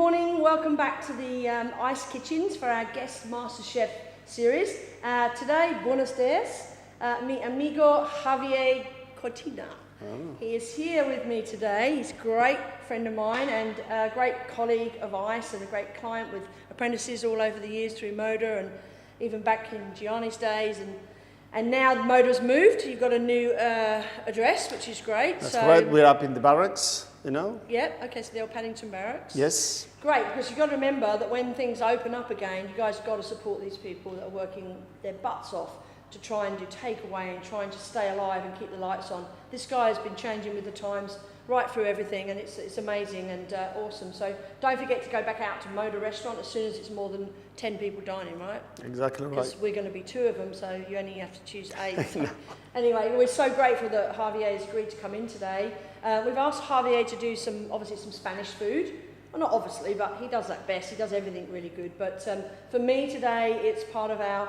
morning, welcome back to the Ice Kitchens for our Guest Master Chef series. Today, buenos dias, mi amigo Javier Codina. He is here with me today. He's a great friend of mine and a great colleague of ICE and a great client with apprentices all over the years through Moda and even back in Gianni's days. And now Moda's moved. You've got a new address, which is great. That's right. We're up in the barracks, you know. Yeah, okay, so the old Paddington Barracks. Yes. Great, because you've got to remember that when things open up again, you guys have got to support these people that are working their butts off to try and do takeaway and trying to stay alive and keep the lights on. This guy has been changing with the times right through everything, and it's amazing and awesome. So don't forget to go back out to Moda Restaurant as soon as it's more than 10 people dining, right? Exactly right. Because we're going to be 2 of them, so you only have to choose 8. So. Anyway, we're so grateful that Javier has agreed to come in today. We've asked Javier to do obviously some Spanish food. Well, not obviously, but he does that best. He does everything really good. But for me today, it's part of our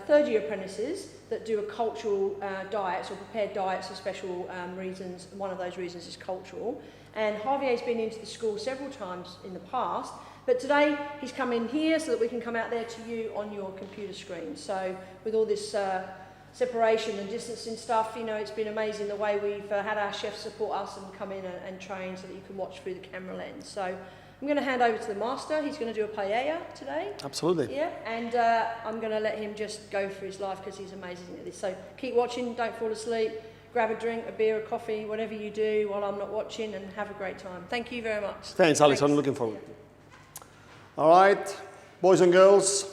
third-year apprentices that do a cultural diets or prepared diets for special reasons. One of those reasons is cultural. And Javier's been into the school several times in the past, but today he's come in here so that we can come out there to you on your computer screen. So with all this separation and distancing stuff, you know, it's been amazing the way we've had our chefs support us and come in and train so that you can watch through the camera lens. So I'm going to hand over to the master. He's going to do a paella today. Absolutely. Yeah, and I'm going to let him just go for his life because he's amazing at this. So keep watching, don't fall asleep, grab a drink, a beer, a coffee, whatever you do while I'm not watching, and have a great time. Thank you very much. Thanks, Alison. Looking forward. All right, boys and girls,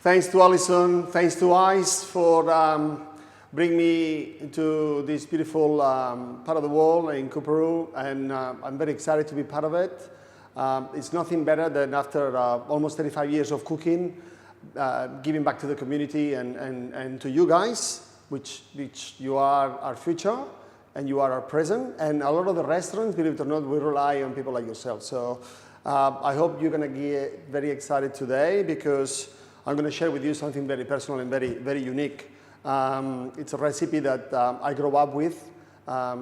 thanks to Alison, thanks to ICE for bringing me into this beautiful part of the world in Cupertino, and I'm very excited to be part of it. It's nothing better than after almost 35 years of cooking, giving back to the community and to you guys, which you are our future and you are our present. And a lot of the restaurants, believe it or not, we rely on people like yourself. So I hope you're going to get very excited today because I'm going to share with you something very personal and very, very unique. It's a recipe that I grew up with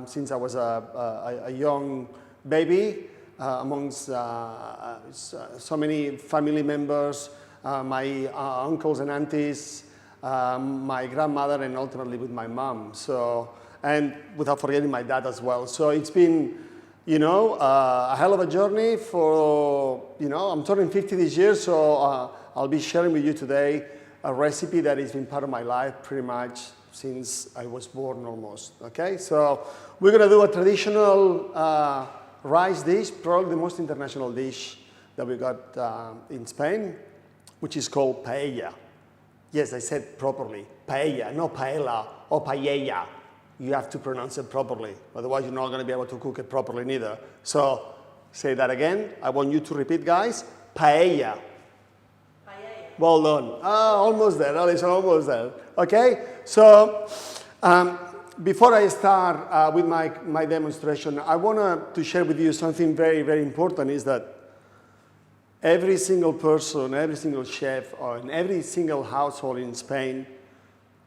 since I was a young baby. Amongst so many family members, my uncles and aunties, my grandmother, and ultimately with my mom. So, and without forgetting my dad as well. So it's been, you know, a hell of a journey for, you know, I'm turning 50 this year, so I'll be sharing with you today a recipe that has been part of my life pretty much since I was born almost, okay? So we're gonna do a traditional rice dish, probably the most international dish that we got in Spain, which is called paella. Yes, I said properly, paella, not paella or paella. You have to pronounce it properly, otherwise you're not going to be able to cook it properly neither. So, say that again. I want you to repeat, guys. Paella. Paella. Well done. Almost there, Alison, almost there. Okay, so before I start with my demonstration, I want to share with you something very, very important, is that every single person, every single chef, or in every single household in Spain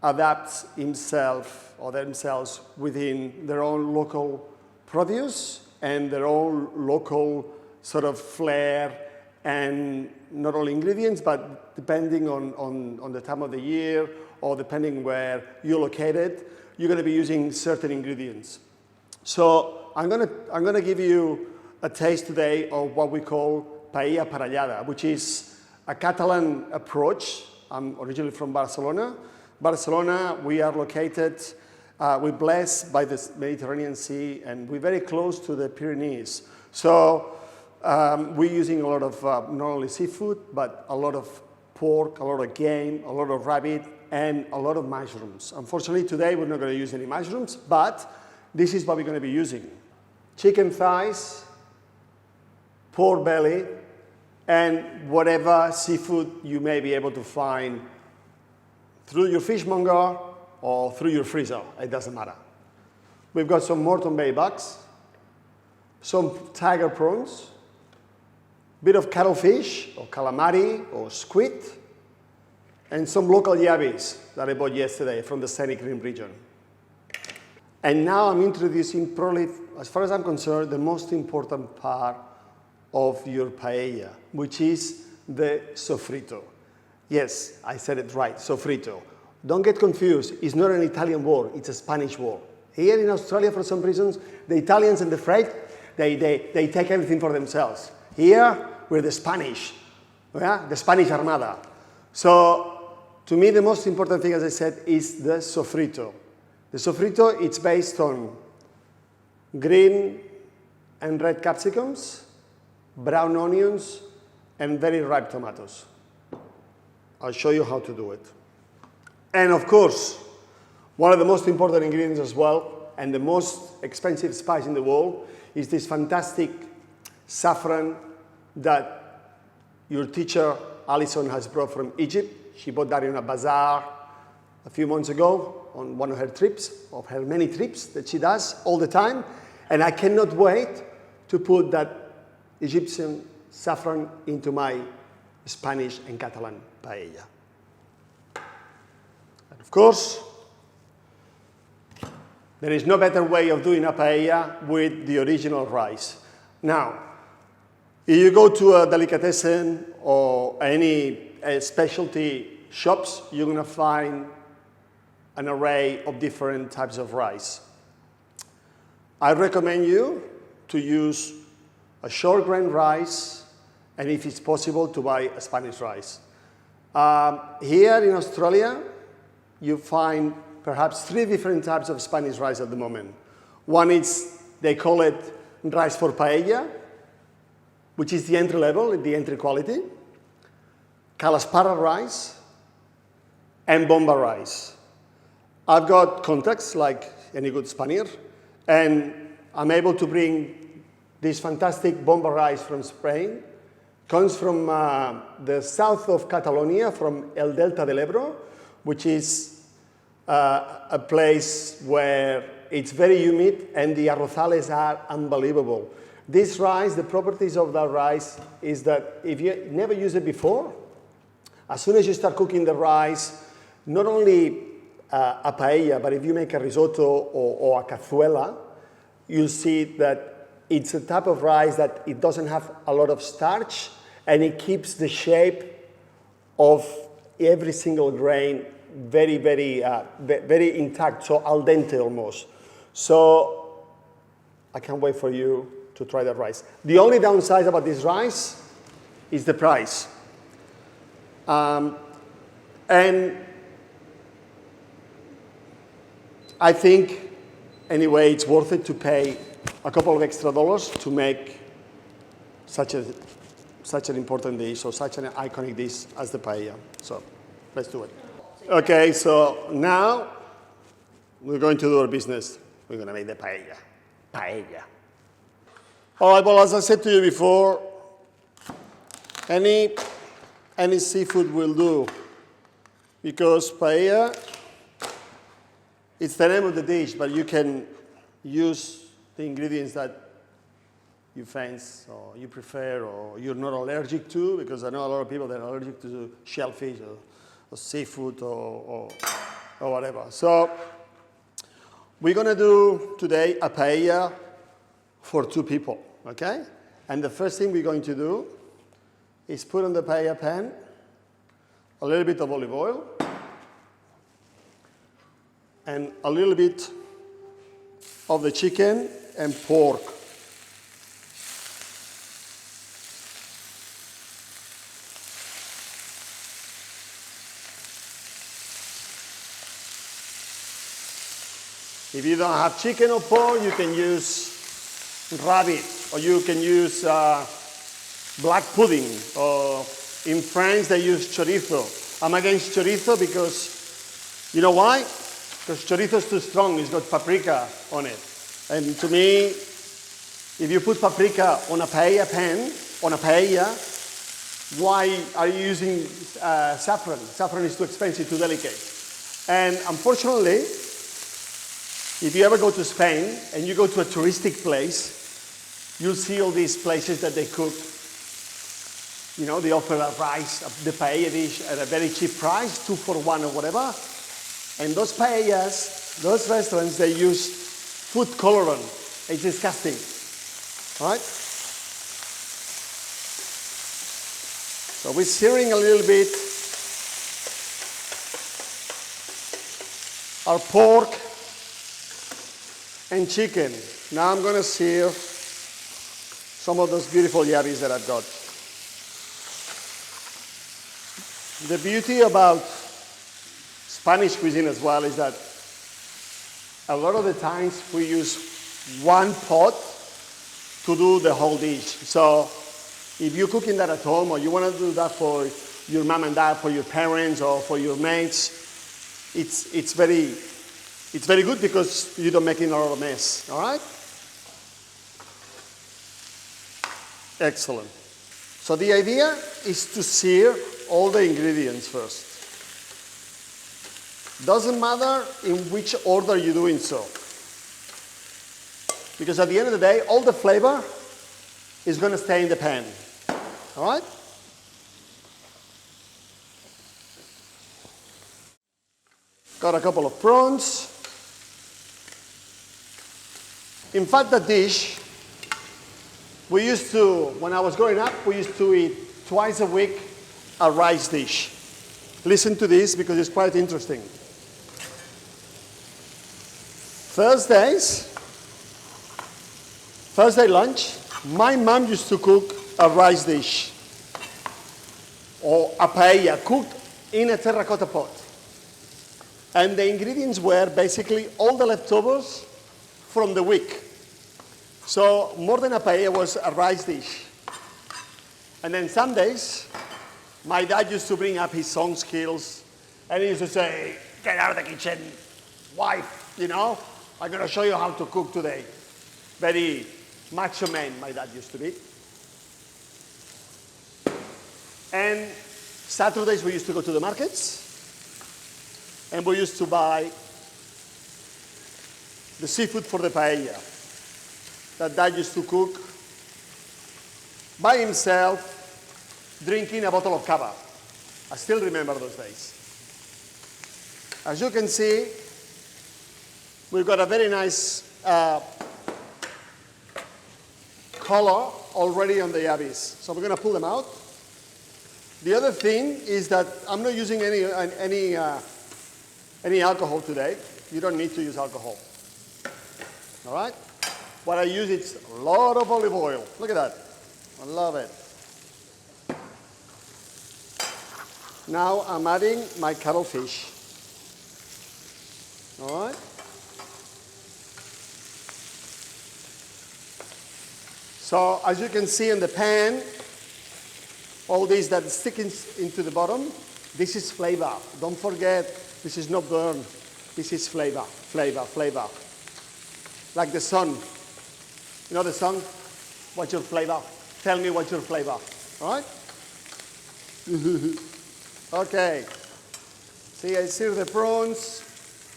adapts himself or themselves within their own local produce and their own local sort of flair, and not only ingredients, but depending on the time of the year or depending where you're located, you're going to be using certain ingredients. So I'm going to give you a taste today of what we call paella parellada, which is a Catalan approach. I'm originally from Barcelona. Barcelona, we are located, we're blessed by the Mediterranean Sea, and we're very close to the Pyrenees. So we're using a lot of not only seafood, but a lot of pork, a lot of game, a lot of rabbit, and a lot of mushrooms. Unfortunately, today we're not going to use any mushrooms, but this is what we're going to be using. Chicken thighs, pork belly, and whatever seafood you may be able to find through your fishmonger or through your freezer, it doesn't matter. We've got some Moreton Bay bucks, some tiger prawns, bit of cuttlefish or calamari or squid, and some local yabbies that I bought yesterday from the Scenic Green region. And now I'm introducing probably, as far as I'm concerned, the most important part of your paella, which is the sofrito. Yes, I said it right, sofrito. Don't get confused, it's not an Italian word, it's a Spanish word. Here in Australia, for some reasons, the Italians and the French, they take everything for themselves. Here, we're the Spanish, yeah? The Spanish Armada. So, to me, the most important thing, as I said, is the sofrito. The sofrito, it's based on green and red capsicums, brown onions, and very ripe tomatoes. I'll show you how to do it. And of course, one of the most important ingredients as well, and the most expensive spice in the world, is this fantastic saffron that your teacher, Alison, has brought from Egypt. She bought that in a bazaar a few months ago on one of her trips, of her many trips that she does all the time. And I cannot wait to put that Egyptian saffron into my Spanish and Catalan paella. And of course, there is no better way of doing a paella with the original rice. Now, if you go to a delicatessen or any specialty shops, you're going to find an array of different types of rice. I recommend you to use a short grain rice, and if it's possible, to buy a Spanish rice. Here in Australia, you find perhaps 3 different types of Spanish rice at the moment. One is, they call it rice for paella, which is the entry level, the entry quality, Calaspara rice, and bomba rice. I've got contacts like any good Spaniard, and I'm able to bring this fantastic bomba rice from Spain. Comes from the south of Catalonia, from El Delta del Ebro, which is a place where it's very humid and the arrozales are unbelievable. This rice, the properties of that rice is that if you never used it before, as soon as you start cooking the rice, not only a paella, but if you make a risotto or a cazuela, you'll see that it's a type of rice that it doesn't have a lot of starch, and it keeps the shape of every single grain very, very, very intact, so al dente almost. So I can't wait for you to try that rice. The only downside about this rice is the price. And I think, anyway, it's worth it to pay a couple of extra dollars to make such an important dish, or such an iconic dish as the paella. So let's do it. Okay, so now we're going to do our business. We're going to make the paella. Paella. All right, well, as I said to you before, any seafood will do, because paella, it's the name of the dish, but you can use the ingredients that you fancy or you prefer or you're not allergic to, because I know a lot of people that are allergic to shellfish or seafood or whatever. So we're going to do today a paella for 2 people, okay? And the first thing we're going to do is put on the paella pan a little bit of olive oil and a little bit of the chicken and pork. If you don't have chicken or pork, you can use rabbit, or you can use black pudding, or in France they use chorizo. I'm against chorizo because, you know why? Because chorizo is too strong, it's got paprika on it. And to me, if you put paprika on a paella pan, on a paella, why are you using saffron? Saffron is too expensive, too delicate. And unfortunately, if you ever go to Spain and you go to a touristic place, you'll see all these places that they cook. You know, they offer a rice, the paella dish at a very cheap price, 2 for 1 or whatever. And those paellas, those restaurants, they use food colorant. It's disgusting, right? So we're searing a little bit our pork and chicken. Now I'm going to sear some of those beautiful yabbies that I've got. The beauty about Spanish cuisine as well is that a lot of the times we use one pot to do the whole dish. So if you're cooking that at home, or you want to do that for your mom and dad, for your parents, or for your mates, it's very good because you don't make it a lot of mess. All right? Excellent. So the idea is to sear all the ingredients first. Doesn't matter in which order you're doing so. Because at the end of the day, all the flavor is going to stay in the pan. All right? Got a couple of prawns. In fact, the dish, we used to, when I was growing up, we used to eat twice a week a rice dish. Listen to this because it's quite interesting. Thursday lunch, my mom used to cook a rice dish or a paella cooked in a terracotta pot. And the ingredients were basically all the leftovers from the week. So more than a paella was a rice dish. And then some days, my dad used to bring up his song skills and he used to say, "Get out of the kitchen, wife, you know, I'm going to show you how to cook today." Very macho man, my dad used to be. And Saturdays we used to go to the markets and we used to buy the seafood for the paella that Dad used to cook by himself, drinking a bottle of cava. I still remember those days. As you can see, we've got a very nice color already on the yabbies. So we're going to pull them out. The other thing is that I'm not using any alcohol today. You don't need to use alcohol. All right? What I use is a lot of olive oil. Look at that. I love it. Now I'm adding my cuttlefish. All right? So as you can see in the pan, all these that stick into the bottom, this is flavor. Don't forget, this is not burn. This is flavor, flavor, flavor. Like the sun. You know the sun? What's your flavor? Tell me what's your flavor. All right? Okay. See, I sear the prawns.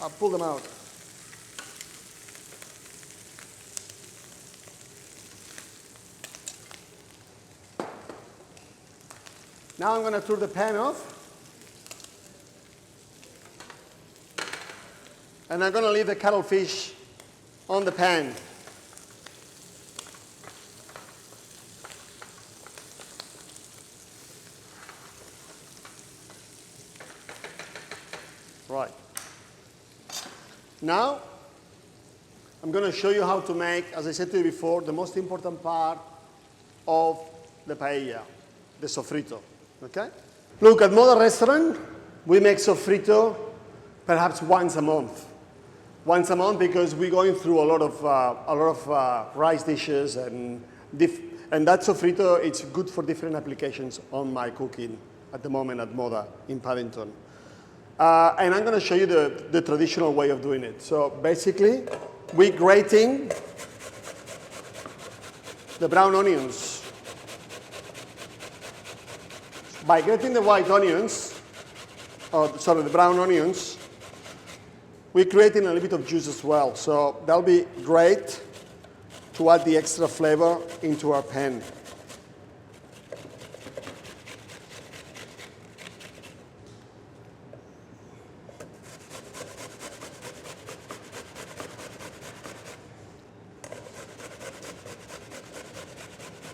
I'll pull them out. Now I'm going to turn the pan off. And I'm going to leave the cuttlefish on the pan. Right. Now, I'm going to show you how to make, as I said to you before, the most important part of the paella, the sofrito. Okay? Look, at Moda Restaurant, we make sofrito perhaps once a month. Once a month because we're going through a lot of rice dishes and that sofrito, it's good for different applications on my cooking at the moment at Moda in Paddington. And I'm going to show you the traditional way of doing it. So basically, we're grating the brown onions. By grating the white onions, the brown onions, we're creating a little bit of juice as well. So that'll be great to add the extra flavor into our pan.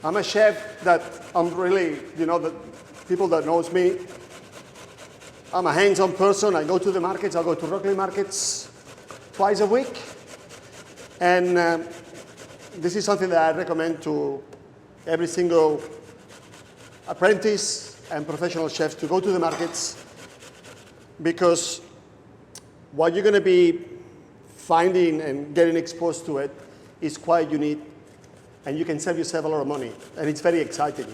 I'm a chef that I'm really, people that knows me, I'm a hands-on person. I go to the markets. I go to Rockley markets twice a week. And this is something that I recommend to every single apprentice and professional chef to go to the markets, because what you're going to be finding and getting exposed to it is quite unique, and you can save yourself a lot of money, and it's very exciting.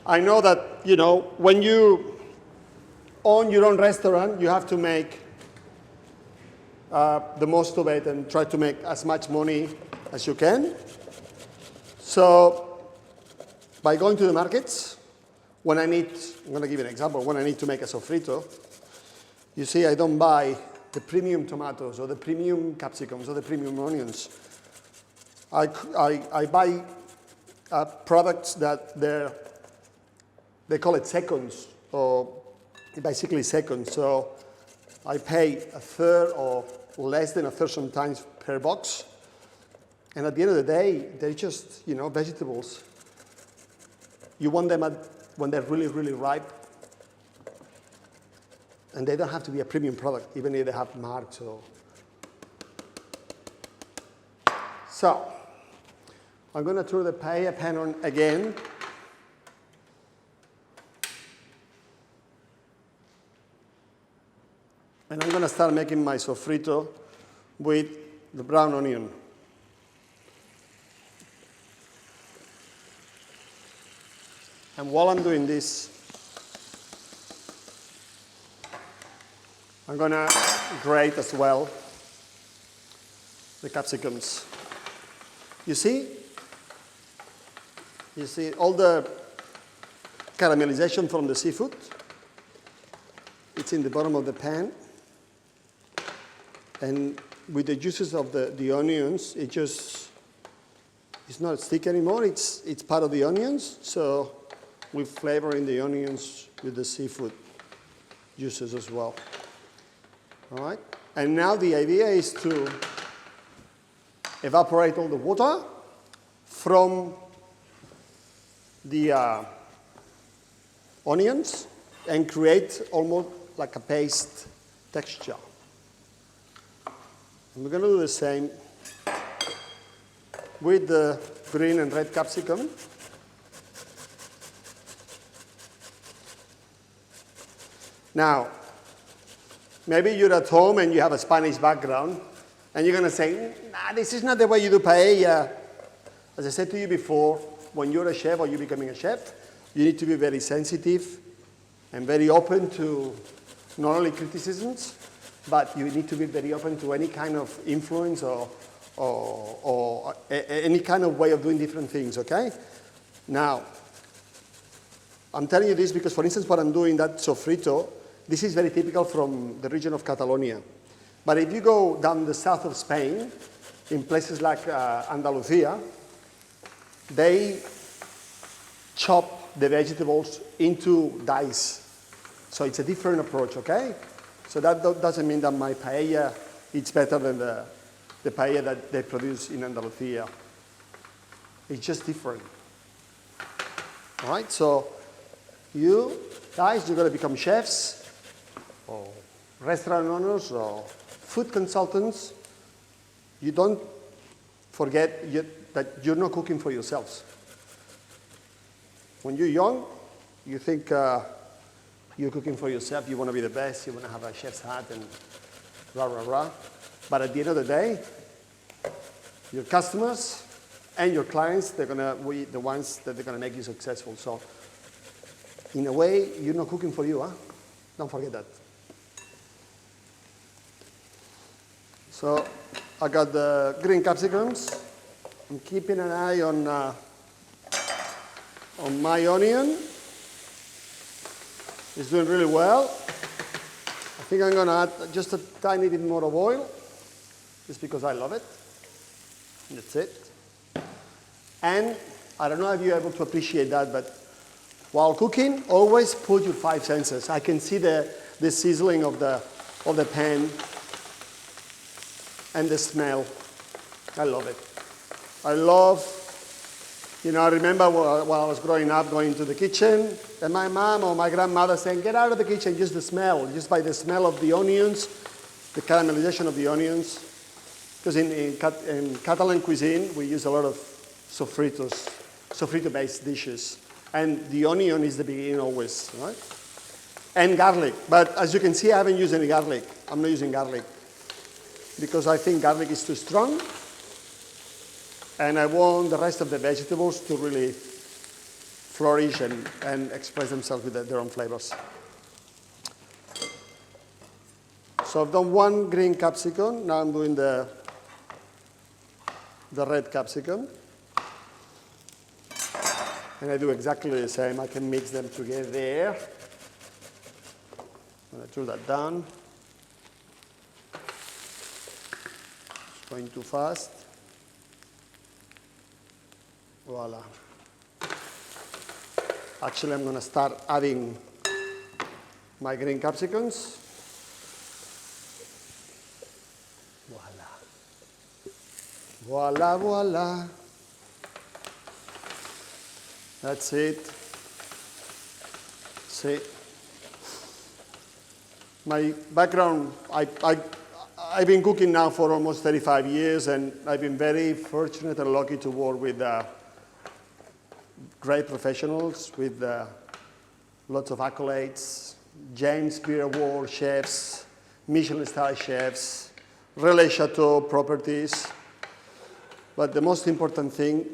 I know that, you know, when you own your own restaurant, you have to make the most of it and try to make as much money as you can. So by going to the markets, when I need, I'm going to give you an example, when I need to make a sofrito, you see I don't buy the premium tomatoes or the premium capsicums or the premium onions. I buy products that they call it seconds, or basically seconds. So I pay a third or less than a third sometimes per box. And at the end of the day, they're just, you know, vegetables. You want them when they're really, really ripe. And they don't have to be a premium product, even if they have marks. So I'm going to turn the paella pan on again. And I'm going to start making my sofrito with the brown onion. And while I'm doing this, I'm going to grate as well the capsicums. You see all the caramelization from the seafood? It's in the bottom of the pan. And with the juices of the onions, it's not stick anymore. It's part of the onions. So we're flavoring the onions with the seafood juices as well. All right. And now the idea is to evaporate all the water from the onions and create almost like a paste texture. And we're going to do the same with the green and red capsicum. Now, maybe you're at home and you have a Spanish background, and you're going to say, nah, this is not the way you do paella. As I said to you before, when you're a chef or you're becoming a chef, you need to be very sensitive and very open to not only criticisms, but you need to be very open to any kind of influence or any kind of way of doing different things, okay? Now, I'm telling you this because, for instance, what I'm doing, that sofrito, this is very typical from the region of Catalonia. But if you go down the south of Spain, in places like Andalusia, they chop the vegetables into dice. So it's a different approach, okay? So that doesn't mean that my paella is better than the paella that they produce in Andalusia. It's just different. All right, so you guys, you're going to become chefs or restaurant owners or food consultants. You don't forget that you're not cooking for yourselves. When you're young, you think you're cooking for yourself. You want to be the best. You want to have a chef's hat and rah, rah, rah. But at the end of the day, your customers and your clients, they're going to be the ones that they're going to make you successful. So in a way, you're not cooking for you, huh? Don't forget that. So I got the green capsicums. I'm keeping an eye on my onion. It's doing really well. I think I'm going to add just a tiny bit more of oil, just because I love it. That's it. And I don't know if you're able to appreciate that, but while cooking, always put your 5 senses. I can see the sizzling of the pan and the smell. I love it. I love You know, I remember while I was growing up going to the kitchen and my mom or my grandmother saying, get out of the kitchen, just the smell, just by the smell of the onions, the caramelization of the onions. Because in Catalan cuisine, we use a lot of sofrito-based dishes. And the onion is the beginning always, right? And garlic. But as you can see, I haven't used any garlic. I'm not using garlic because I think garlic is too strong. And I want the rest of the vegetables to really flourish and express themselves with their own flavors. So I've done one green capsicum. Now I'm doing the red capsicum. And I do exactly the same. I can mix them together there. I'm going to throw that down. It's going too fast. Voila. Actually, I'm going to start adding my green capsicums. Voila. Voila, voila. That's it. See, my background, I've been cooking now for almost 35 years, and I've been very fortunate and lucky to work with great professionals with lots of accolades, James Beard Award chefs, Michelin-star chefs, Relais Chateau properties. But the most important thing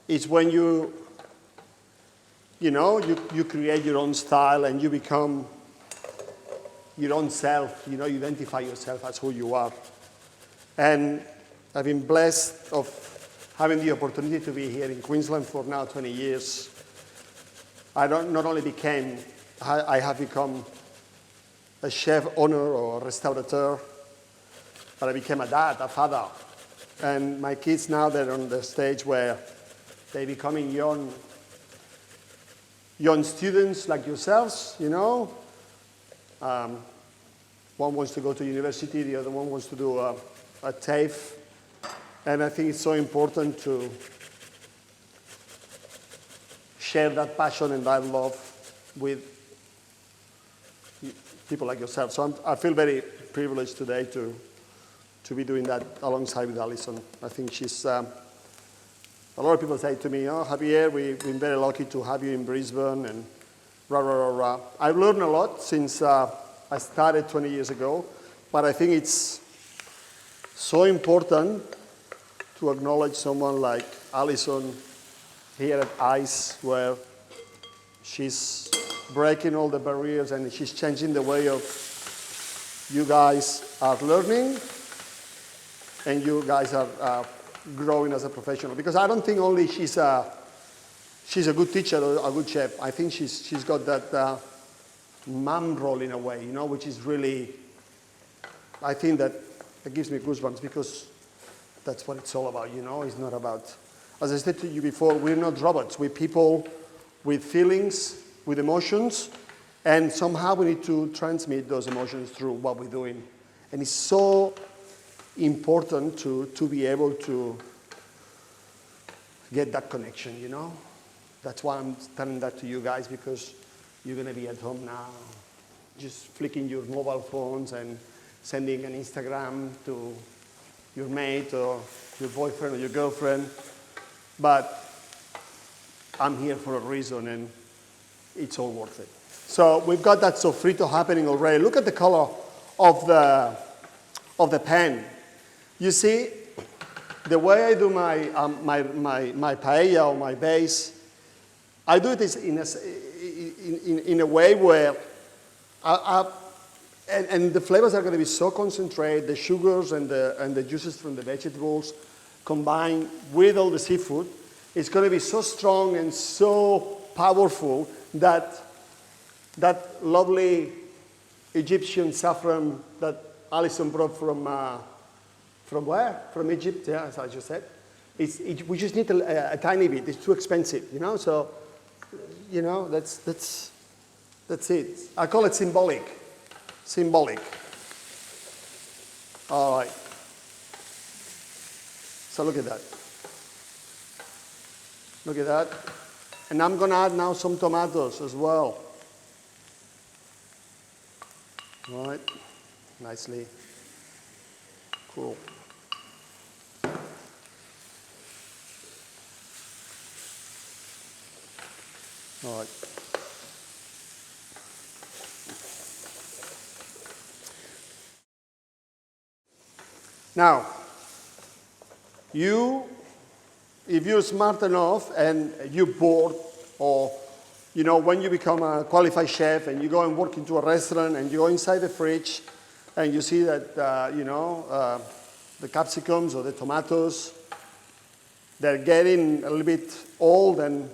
is when you create your own style and you become your own self, you identify yourself as who you are. And I've been blessed of having the opportunity to be here in Queensland for now 20 years. I have become a chef owner or a restaurateur, but I became a dad, a father. And my kids now, they're on the stage where they're becoming young students like yourselves, One wants to go to university, the other one wants to do a TAFE. And I think it's so important to share that passion and that love with people like yourself. So I feel very privileged today to be doing that alongside with Alison. I think she's, a lot of people say to me, oh, Javier, we've been very lucky to have you in Brisbane and rah, rah, rah, rah. I've learned a lot since I started 20 years ago, but I think it's so important to acknowledge someone like Alison here at ICE, where she's breaking all the barriers and she's changing the way of you guys are learning and you guys are growing as a professional. Because I don't think only she's a good teacher or a good chef. I think she's got that mom role in a way, which is really, I think that gives me goosebumps because that's what it's all about, It's not about, as I said to you before, we're not robots. We're people with feelings, with emotions, and somehow we need to transmit those emotions through what we're doing. And it's so important to be able to get that connection, That's why I'm telling that to you guys, because you're going to be at home now, just flicking your mobile phones and sending an Instagram to your mate or your boyfriend or your girlfriend. But I'm here for a reason, and it's all worth it. So we've got that sofrito happening already. Look at the color of the pan. You see, the way I do my paella or my base, I do it in a way where and the flavors are going to be so concentrated, the sugars and the juices from the vegetables combined with all the seafood, it's going to be so strong and so powerful that that lovely Egyptian saffron that Alison brought from where? From Egypt, yeah, as I just said. We just need a tiny bit. It's too expensive, So, that's it. I call it symbolic. Symbolic. All right. So look at that. Look at that. And I'm going to add now some tomatoes as well. All right, nicely. Cool. All right. Now, if you're smart enough and you're bored, or when you become a qualified chef and you go and work into a restaurant and you go inside the fridge and you see that the capsicums or the tomatoes, they're getting a little bit old and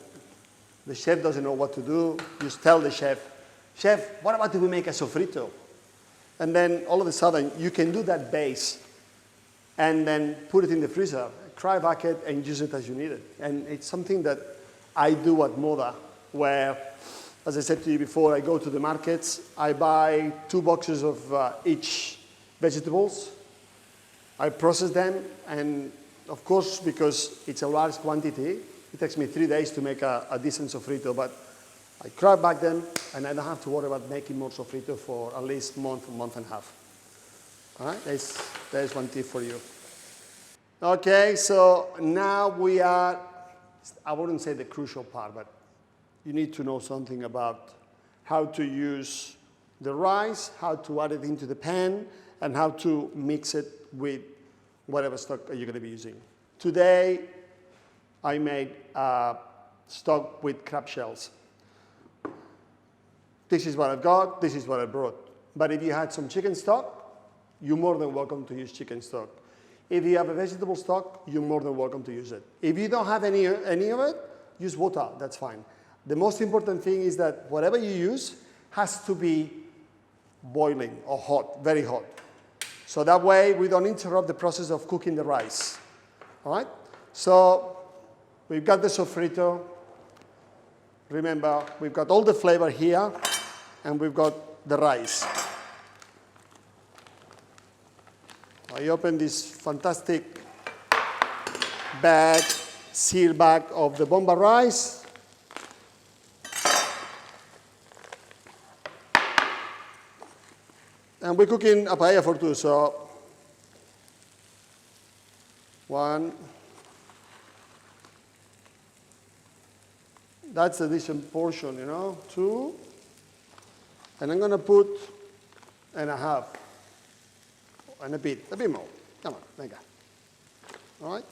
the chef doesn't know what to do, just tell the chef, "Chef, what about if we make a sofrito?" And then all of a sudden you can do that base and then put it in the freezer, dry bucket, and use it as you need it. And it's something that I do at Moda, where, as I said to you before, I go to the markets, I buy 2 boxes of each vegetables, I process them, and of course, because it's a large quantity, it takes me 3 days to make a decent sofrito, but I cry back them, and I don't have to worry about making more sofrito for at least a month and a half. All right, there's one tip for you. Okay, so now we are, I wouldn't say the crucial part, but you need to know something about how to use the rice, how to add it into the pan, and how to mix it with whatever stock you're going to be using. Today, I made stock with crab shells. This is what I've got, this is what I brought. But if you had some chicken stock, you're more than welcome to use chicken stock. If you have a vegetable stock, you're more than welcome to use it. If you don't have any of it, use water, that's fine. The most important thing is that whatever you use has to be boiling or hot, very hot. So that way we don't interrupt the process of cooking the rice. All right? So we've got the sofrito. Remember, we've got all the flavor here, and we've got the rice. I open this fantastic bag, seal bag of the bomba rice. And we're cooking a paella for 2, so 1. That's the decent portion, 2. And I'm going to put and a half. And a bit more. Come on, venga. All right?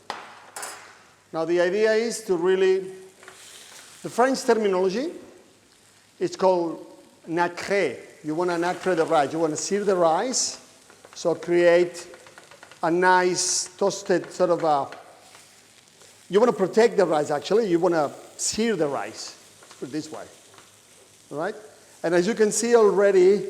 Now the idea is to really, the French terminology, it's called nacre. You want to nacre the rice. You want to sear the rice, so create a nice toasted sort of you want to protect the rice actually. You want to sear the rice. Let's put it this way. All right? And as you can see already,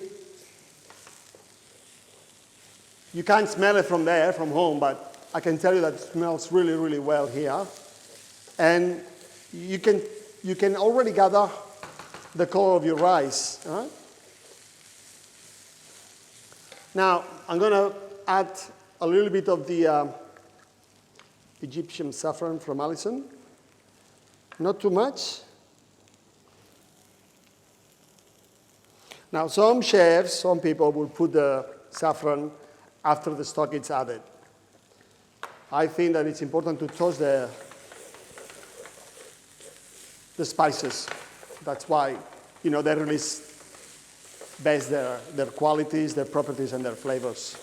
you can't smell it from there, from home, but I can tell you that it smells really, really well here. And you can already gather the color of your rice. All right? Now, I'm going to add a little bit of the Egyptian saffron from Alison. Not too much. Now, some chefs, some people will put the saffron after the stock is added. I think that it's important to toast the spices. That's why, they release best their qualities, their properties, and their flavors.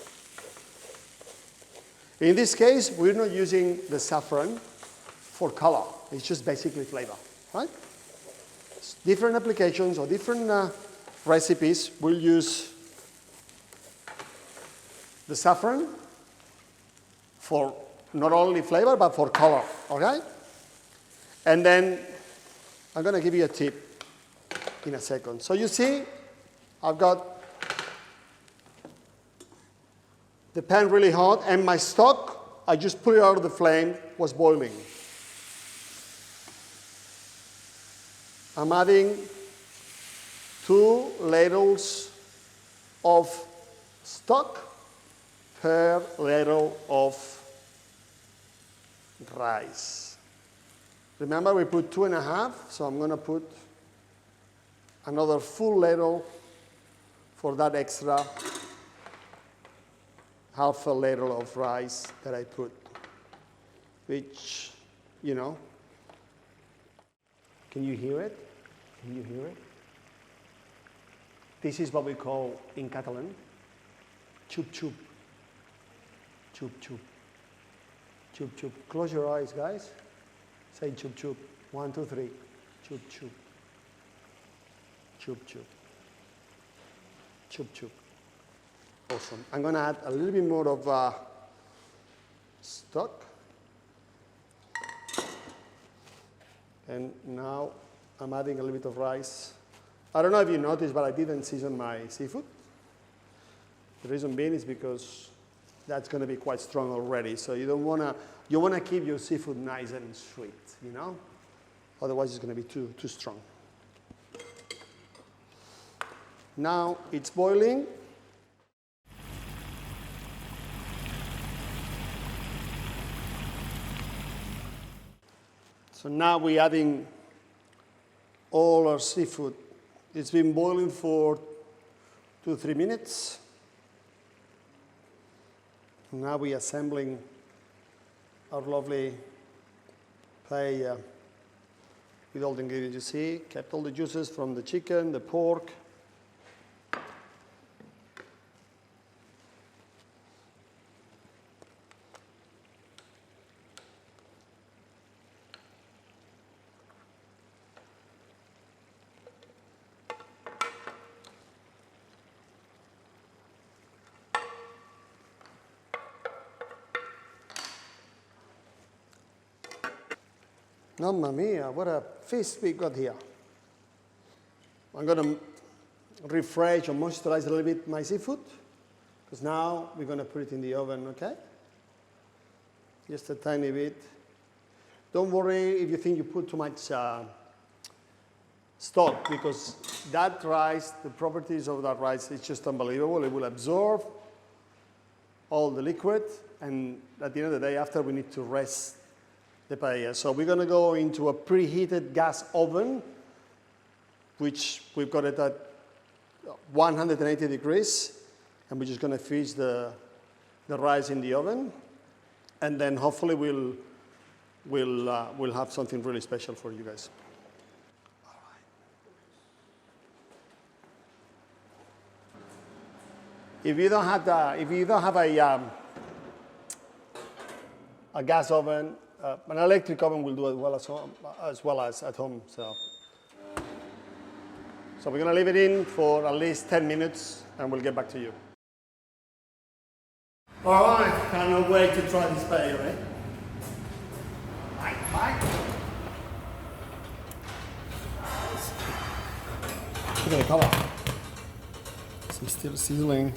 In this case, we're not using the saffron for color. It's just basically flavor, right? Different applications or different recipes will use the saffron for not only flavor, but for color, okay? And then I'm going to give you a tip in a second. So you see, I've got the pan really hot, and my stock, I just put it out of the flame, was boiling. I'm adding 2 ladles of stock per ladle of rice. Remember, we put 2.5, so I'm going to put another full ladle for that extra half a ladle of rice that I put, which, you know, can you hear it? Can you hear it? This is what we call, in Catalan, chup chup. Chup chup. Chup chup. Close your eyes, guys. Say chup chup. 1, 2, 3. Chup chup. Chup chup. Chup chup. Awesome. I'm going to add a little bit more of stock. And now I'm adding a little bit of rice. I don't know if you noticed, but I didn't season my seafood. The reason being is because that's going to be quite strong already. So you don't want to, you want to keep your seafood nice and sweet, you know? Otherwise it's going to be too strong. Now it's boiling. So now we're adding all our seafood. It's been boiling for 2-3 minutes. Now we're assembling our lovely paella with all the ingredients you see. Kept all the juices from the chicken, the pork. Mamma mia, what a feast we got here. I'm going to refresh or moisturize a little bit my seafood, because now we're going to put it in the oven, okay? Just a tiny bit. Don't worry if you think you put too much stock, because that rice, the properties of that rice, it's just unbelievable. It will absorb all the liquid, and at the end of the day, after we need to rest the paella. So we're going to go into a preheated gas oven, which we've got it at 180 degrees, and we're just going to freeze the rice in the oven, and then hopefully we'll have something really special for you guys. All right. If you don't have a gas oven, an electric oven will do as well as at home. So we're going to leave it in for at least 10 minutes, and we'll get back to you. All right, cannot wait to try this paella, eh? Bye. Look at the color. It's still sizzling.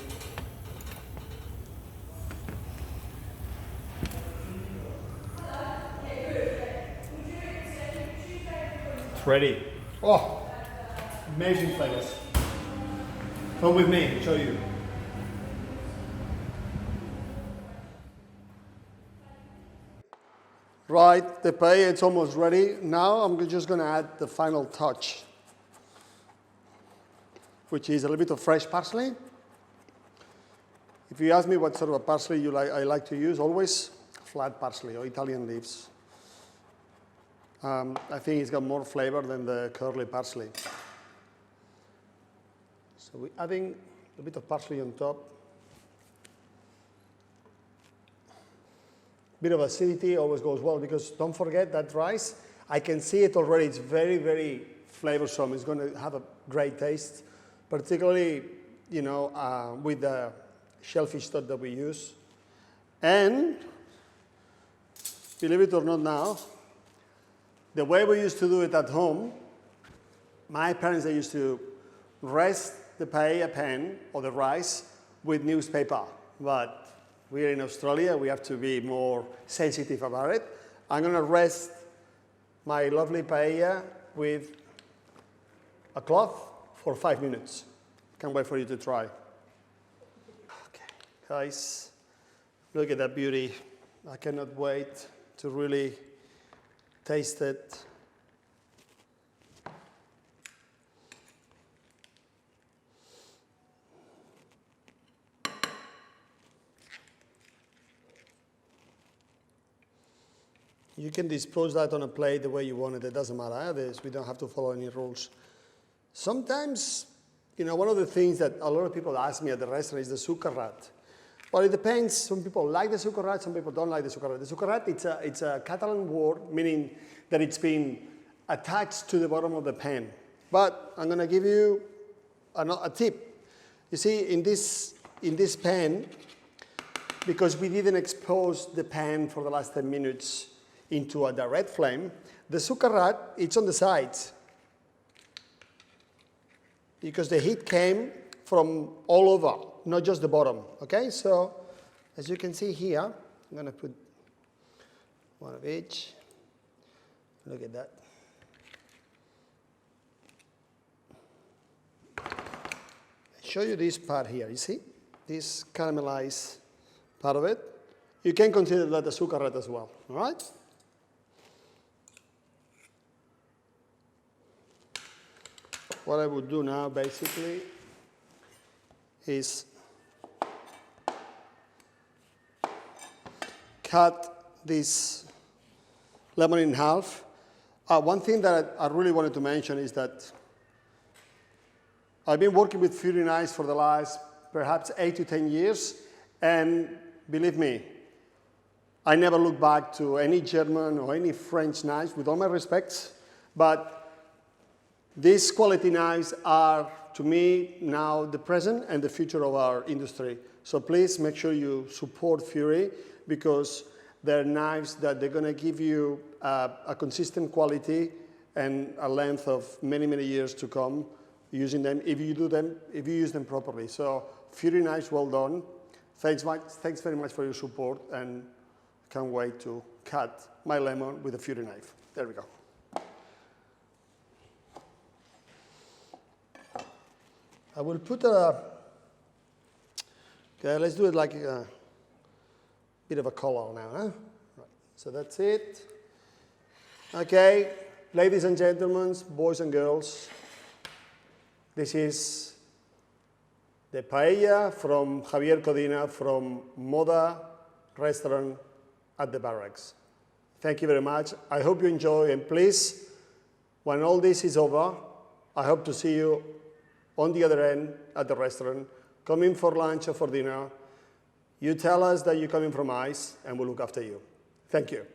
Ready. Oh, amazing flavors. Come with me, I'll show you. Right, the paella, it's almost ready. Now I'm just going to add the final touch, which is a little bit of fresh parsley. If you ask me what sort of a parsley I like to use, always flat parsley or Italian leaves. I think it's got more flavor than the curly parsley. So we're adding a bit of parsley on top. Bit of acidity always goes well, because don't forget that rice, I can see it already, it's very, very flavorsome. It's going to have a great taste, particularly, you know, with the shellfish stock that we use. And, believe it or not now, the way we used to do it at home, my parents, they used to rest the paella pan or the rice with newspaper. But we're in Australia, we have to be more sensitive about it. I'm going to rest my lovely paella with a cloth for 5 minutes. Can't wait for you to try. Okay, guys, look at that beauty. I cannot wait to really taste it. You can dispose that on a plate the way you want it. It doesn't matter. We don't have to follow any rules. Sometimes, one of the things that a lot of people ask me at the restaurant is the sucarrat. Well, it depends. Some people like the sucarrat, some people don't like the sucarrat. The sucarrat, it's a Catalan word, meaning that it's been attached to the bottom of the pan. But I'm going to give you a tip. You see, in this pan, because we didn't expose the pan for the last 10 minutes into a direct flame, the sucarrat, it's on the sides. Because the heat came from all over, not just the bottom, okay? So, as you can see here, I'm going to put one of each. Look at that. I'll show you this part here, you see? This caramelized part of it. You can consider that a sucarrat as well, all right? What I would do now, basically, is cut this lemon in half. One thing that I really wanted to mention is that I've been working with Fury knives for the last perhaps 8 to 10 years, and believe me, I never look back to any German or any French knives, with all my respects, but these quality knives are, to me, now the present and the future of our industry. So please make sure you support Fury, because they're knives that they're going to give you a consistent quality and a length of many, many years to come using them if you use them properly. So Fury knives, well done. Thanks very much for your support, and can't wait to cut my lemon with a Fury knife. There we go. I will put okay, let's do it like a bit of a color now, huh? Right. So that's it. Okay, ladies and gentlemen, boys and girls, this is the paella from Javier Codina from Moda Restaurant at the Barracks. Thank you very much. I hope you enjoy, and please, when all this is over, I hope to see you on the other end at the restaurant. Come in for lunch or for dinner. You tell us that you're coming from ICE, and we'll look after you. Thank you.